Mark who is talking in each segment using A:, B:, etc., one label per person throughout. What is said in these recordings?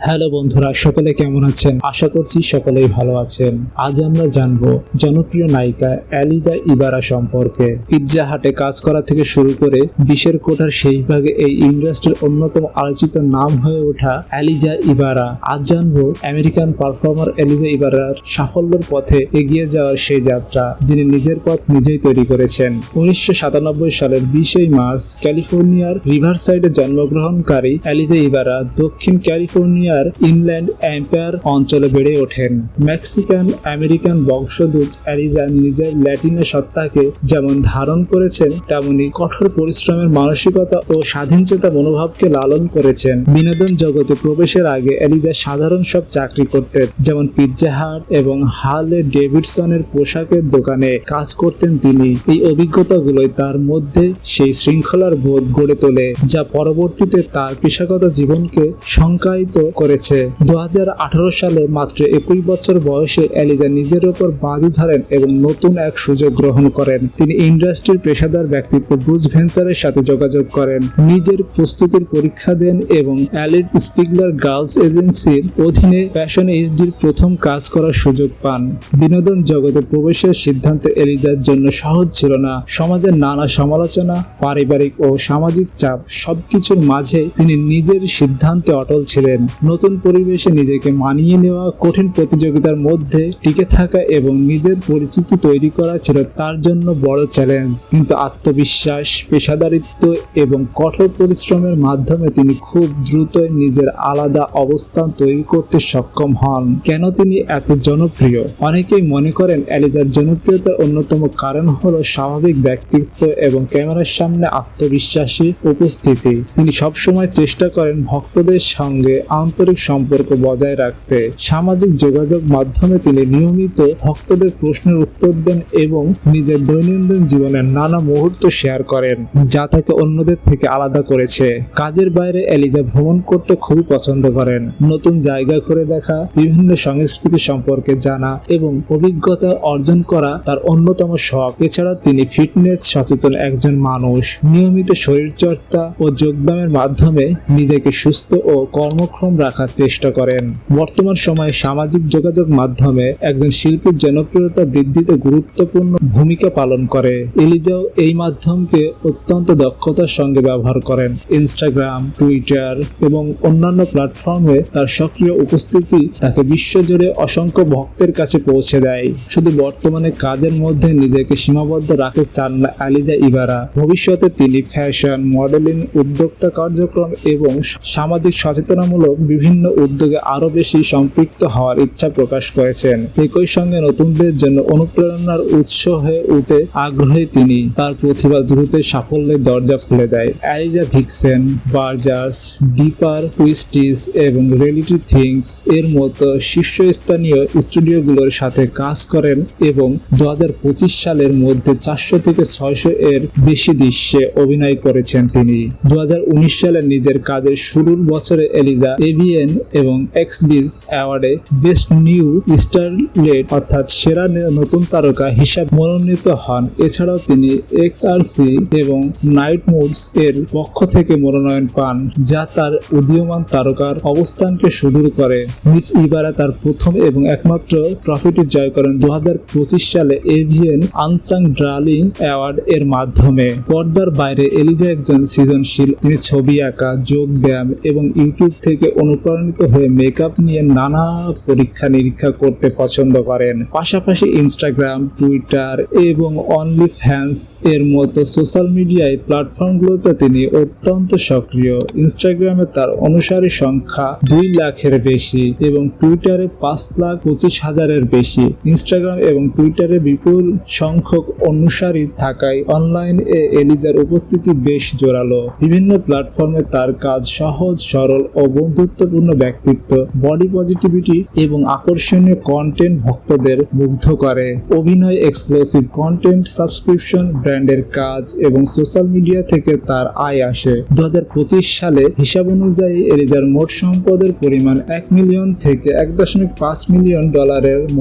A: Hello বন্ধুরা, সকলে কেমন আছেন? আশা করছি সকলেই ভালো আছেন। আজ আমরা জানবো জনপ্রিয় নায়িকা এলিজা ইবারা সম্পর্কে। পিৎজা হাটে কাজ করা থেকে শুরু করে বিশ্বের কোঠার শেষ ভাগে এই ইন্ডাস্ট্রির অন্যতম আলোচিত নাম হয়ে ওঠা এলিজা ইবারা। আজ জানবো আমেরিকান পারফর্মার এলিজা ইবারার সাফল্যের পথে এগিয়ে যাওয়ার সেই যাত্রা, যিনি নিজের পথ নিজেই তৈরি করেছেন। 1997 সালের 20 মার্চ ক্যালিফোর্নিয়ার রিভারসাইডে জন্মগ্রহণকারী এলিজা ইবারা দক্ষিণ ক্যালিফোর্নিয়ার ইনল্যান্ড এম্পায়ার অঞ্চলে বেড়ে ওঠেন। মেক্সিকান আমেরিকান বংশোদ্ভূত এলিজা নিজের ল্যাটিনা সত্তাকে যেমন ধারণ করেছেন, তেমনি কঠোর পরিশ্রমের মানসিকতা ও স্বাধীনচেতা মনোভাবকে লালন করেছেন। বিনোদন জগতে প্রবেশের আগে এলিজা সাধারণ সব চাকরি করতেন, যেমন পিৎজা হাট এবং হার্লে ডেভিডসনের পোশাকের দোকানে কাজ করতেন তিনি। এই অভিজ্ঞতাগুলোই তার মধ্যে সেই শৃঙ্খলার বোধ গড়ে তোলে, যা পরবর্তীতে তার পেশাগত জীবনকে সংজ্ঞায়িত করেছে। 2018 সালে মাত্র 21 বছর বয়সে এলিজা নিজের উপর বাজি ধরেন এবং নতুন এক সুযোগ গ্রহণ করেন। তিনি ইন্ডাস্ট্রির পেশাদার ব্যক্তিত্ব ব্রুস ভেঞ্চারের সাথে যোগাযোগ করেন, নিজের প্রস্তুতির পরীক্ষা দেন এবং অ্যালিড স্পিগলার গার্লস এজেন্সির অধীনে ফ্যাশন এইচডির প্রথম কাজ করার সুযোগ পান। বিনোদন জগতে প্রবেশের সিদ্ধান্ত এলিজার জন্য সহজ ছিল না। সমাজের নানা সমালোচনা, পারিবারিক ও সামাজিক চাপ সবকিছুর মাঝে তিনি নিজের সিদ্ধান্তে অটল ছিলেন। নতুন পরিবেশে নিজেকে মানিয়ে নেওয়া, কঠিন প্রতিযোগিতার মধ্যে টিকে থাকা এবং নিজের পরিচিতি তৈরি করা ছিল তার জন্য বড় চ্যালেঞ্জ। কিন্তু আত্মবিশ্বাস, পেশাদারিত্ব এবং কঠোর পরিশ্রমের মাধ্যমে তিনি খুব দ্রুতই নিজের আলাদা অবস্থান তৈরি করতে সক্ষম হন। কেন তিনি এত জনপ্রিয়? অনেকেই মনে করেন এলিজার জনপ্রিয়তার অন্যতম কারণ হলো স্বাভাবিক ব্যক্তিত্ব এবং ক্যামেরার সামনে আত্মবিশ্বাসী উপস্থিতি। তিনি সবসময় চেষ্টা করেন ভক্তদের সঙ্গে আন্তরিক সম্পর্ক বজায় রাখতে। সামাজিক যোগাযোগ মাধ্যমে তিনি নিয়মিত ভক্তদের প্রশ্নের উত্তর দেন এবং নিজের দৈনন্দিন জীবনের নানা মুহূর্ত শেয়ার করেন, যা তাকে অন্যদের থেকে আলাদা করেছে। কাজের বাইরে এলিজা ভ্রমণ করতে খুবই পছন্দ করেন। নতুন জায়গা ঘুরে দেখা, বিভিন্ন সংস্কৃতি সম্পর্কে জানা এবং অভিজ্ঞতা অর্জন করা তার অন্যতম শখ। এছাড়া তিনি ফিটনেস সচেতন একজন মানুষ। নিয়মিত শরীরচর্চা ও যোগব্যায়ামের মাধ্যমে নিজেকে সুস্থ ও কর্মক্ষম রাখার চেষ্টা করেন। বর্তমান সময়ে সামাজিক যোগাযোগ মাধ্যমে একজন শিল্পীর জনপ্রিয়তা বৃদ্ধিতে গুরুত্বপূর্ণ ভূমিকা পালন করে। এলিজাও এই মাধ্যমকে অত্যন্ত দক্ষতার সঙ্গে ব্যবহার করেন। ইনস্টাগ্রাম, টুইটার এবং অন্যান্য প্ল্যাটফর্মে তার সক্রিয় উপস্থিতি তাকে বিশ্বজুড়ে অসংখ্য ভক্তের কাছে পৌঁছে দেয়। শুধু বর্তমানে কাজের মধ্যে নিজেকে সীমাবদ্ধ রাখতে চান না এলিজা ইবারা। ভবিষ্যতে তিনি ফ্যাশন, মডেলিং, উদ্যোক্তা কার্যক্রম এবং সামাজিক সচেতনামূলক বিভিন্ন উদ্যোগে আরো বেশি সম্পৃক্ত হওয়ার ইচ্ছা প্রকাশ করেছেন। একই সঙ্গে নতুনদের জন্য অনুপ্রেরণার উৎস হয়ে উঠতে আগ্রহী তিনি। তার প্রতিভা দ্রুতই সাফল্যের দরজা খুলে দেয়। এলিজা ভিক্সেন, বার্জার্স, ডিপার টুইস্টিস এবং রিয়েলিটি থিংস এর মতো শীর্ষস্থানীয় স্টুডিওগুলোর সাথে কাজ করেন এবং 2025 সালের মধ্যে 400 থেকে 600 এর বেশি দৃশ্যে অভিনয় করেছেন তিনি। 2019 সালে নিজের কাজের শুরুর বছরে এলিজা এভিএন এবং এক্সবিজ অ্যাওয়ার্ডে বেস্ট নিউ স্টারলেট অর্থাৎ সেরা নতুন তারকা হিসাবে মনোনীত হন। এছাড়াও তিনি এক্সআরসি এবং নাইট মুডস এর পক্ষ থেকে মনোনয়ন পান, যা তার উদীয়মান তারকার অবস্থানকে সুদূর করে। মিস ইবারা তার প্রথম এবং একমাত্র ট্রফিটি জয় করেন 2025 সালে এভিএন আনসাং ডার্লিং অ্যাওয়ার্ড এর মাধ্যমে। পর্দার বাইরে এলিজা একজন সৃজনশীল। তিনি ছবি আঁকা, যোগ ব্যায়াম এবং ইউটিউব থেকে অনুপ্রাণিত হয়ে মেকআপ নিয়ে নানা পরীক্ষা নিরীক্ষা করতে পছন্দ করেন। পাশাপাশি ইনস্টাগ্রাম, টুইটার এবং অনলি ফ্যান্স এর মতো সোশ্যাল মিডিয়ায় প্ল্যাটফর্মগুলোতে তিনি অত্যন্ত সক্রিয়। ইনস্টাগ্রামে তার অনুসারী সংখ্যা 2 লাখের বেশি এবং টুইটারে 5,25,000-এর বেশি। ইনস্টাগ্রাম এবং টুইটারে বিপুল সংখ্যক অনুসারী থাকায় অনলাইনে এলিজার উপস্থিতি বেশ জোরালো। বিভিন্ন প্ল্যাটফর্মে তার কাজ সহজ, সরল ও বন্ধুত্বপূর্ণ ব্যক্তিত্ব, বডি পজিটিভিটি এবং আকর্ষণীয় কন্টেন্ট ভক্তদের মুগ্ধ করে। অভিনয়, এক্সক্লুসিভ কন্টেন্ট, সাবস্ক্রিপশন, ব্র্যান্ডের কাজ এবং সোশ্যাল মিডিয়া থেকে তার আয় আসে। 2025 সালে হিসাব অনুযায়ী এলিজার মোট সম্পদের পরিমাণ $1 মিলিয়ন থেকে $1.5 মিলিয়ন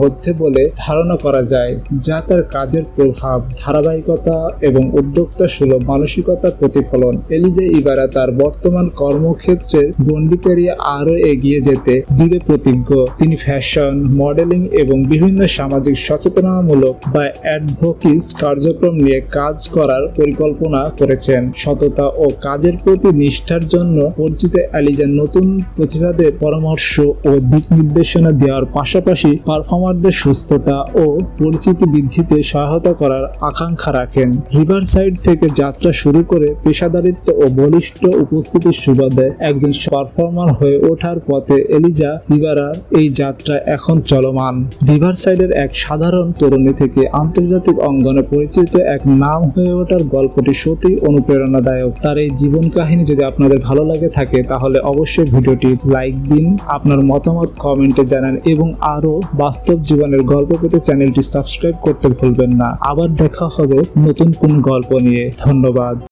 A: মধ্যে বলে ধারণা করা যায়, যা তার কাজের প্রভাব, ধারাবাহিকতা এবং উদ্যোক্তা সুলভ মানসিকতার প্রতিফলন। এলিজা ইবারা তার বর্তমান কর্মক্ষেত্রের গণ্ডি পেরিয়ে আরো এগিয়ে যেতে দৃঢ় প্রতিজ্ঞ। তিনি ফ্যাশন, মডেলিং এবং বিভিন্ন সামাজিক সচেতনতামূলক বা অ্যাডভোকেসি কার্যক্রম নিয়ে কাজ করার পরিকল্পনা করেছেন। সততা ও কাজের প্রতি নিষ্ঠার জন্য পরিচিত এলিজা নতুন প্রতিভাদের পরামর্শ ও দিক নির্দেশনা দেওয়ার পাশাপাশি পারফর্মারদের সুস্থতা ও পরিচিতি বৃদ্ধিতে সহায়তা করার আকাঙ্ক্ষা রাখেন। রিভারসাইড থেকে যাত্রা শুরু করে পেশাদারিত্ব ও বলিষ্ঠ উপস্থিতির সুবাদে একজন পারফর্মার হয়ে ওঠার পথে এলিজা ইবারার এই যাত্রা এখন চলমান। রিভারসাইডের এক সাধারণ তরুণী থেকে আন্তর্জাতিক অঙ্গনে পরিচিত এক নাম হয়ে ওঠার গল্পটি সত্যি অনুপ্রেরণাদায়ক। তার এই জীবন কাহিনী যদি আপনাদের ভালো লাগে থাকে তাহলে অবশ্যই ভিডিওটি লাইক দিন, আপনার মতামত কমেন্টে জানান এবং আরো বাস্তব জীবনের গল্প পেতে চ্যানেলটি সাবস্ক্রাইব করতে ভুলবেন না। আবার দেখা হবে নতুন কোন গল্প নিয়ে। ধন্যবাদ।